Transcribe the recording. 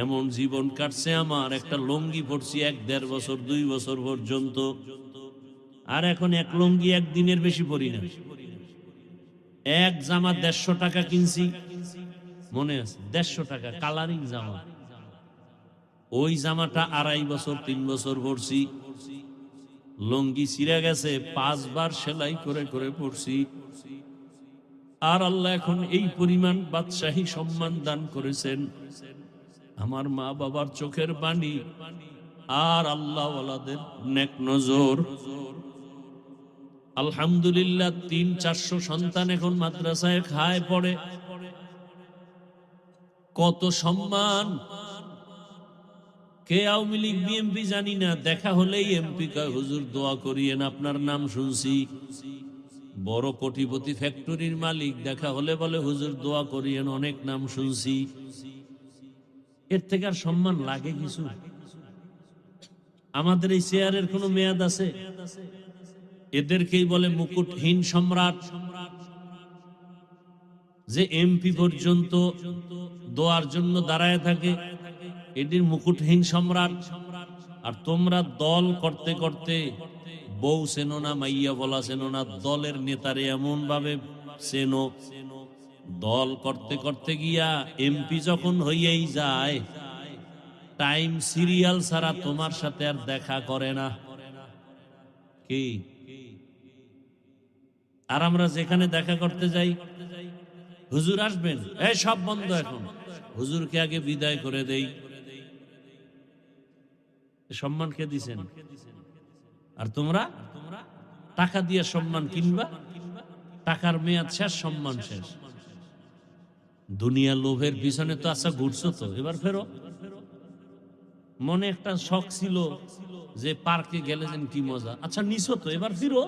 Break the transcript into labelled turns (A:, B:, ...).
A: এমন জীবন কাটছে আমার, একটা লুঙ্গি পরছি 1-1.5 বছর 2 বছর পর্যন্ত, আর এখন এক লুঙ্গি একদিনের বেশি পরি না। এক জামা 150 টাকা কিনছি, মনে আছে? 150 টাকা কালারিং জামা। ওই জামাটা 2.5 বছর 3 বছর পরছি, লুঙ্গি ছিঁড়ে গেছে, 5 বার সেলাই করে করে পরছি। আর আল্লাহ এখন এই পরিমাণ বাদশাহী সম্মান দান করেছেন, আমার মা বাবার চোখের পানি আর আল্লাহ ওয়ালাদের নেক নজর। আলহামদুলিল্লাহ 300-400 সন্তান এখন মাদ্রাসায় খায় পড়ে। কত সম্মান! কে আওয়ামী লীগ বিএনপি জানি না, দেখা হলেই এমপি কয় হুজুর দোয়া করিয়েন, আপনার নাম শুনছি। বড় কোটিপতি ফ্যাক্টরির মালিক, দেখা হলে বলে হুজুর দোয়া করিয়েন, অনেক নাম শুনছি। এর থেকে আর সম্মান লাগে কিছু? আমাদের এই চেয়ারের কোনো মেয়াদ আছে? এদেরকেই বলে মুকুটহীন সম্রাট। যে এমপি পর্যন্ত দোয়ার জন্য দাঁড়ায় থাকে, এটির মুকুটহীন সম্রাট। আর তোমরা দল করতে করতে বউ চেনো না, মাইয়া বলা চেনো না, দলের নেতারে এমন ভাবে চেনো, দল করতে করতে গিয়া এমপি যখন হইয়াই যায়, টাইম সিরিয়াল ছাড়া তোমার সাথে আর দেখা করে না। কি? আর আমরা যেখানে দেখা করতে যাই, হুজুর আসবেন, এই সব বন্ধ এখন, হুজুরকে আগে বিদায় করে দেই। সম্মান কে দিছেন? আর তোমরা টাকা দিয়ে সম্মান কিনবা, টাকার মেয়াদ শেষ, সম্মান শেষ। দুনিয়া লোভের পিছনে তো আচ্ছা ঘুরছো, তো এবার ফেরো। মনে একটা শখ ছিল যে পার্কে গেলে যেন কি মজা, আচ্ছা নিছো তো, এবার ফিরো।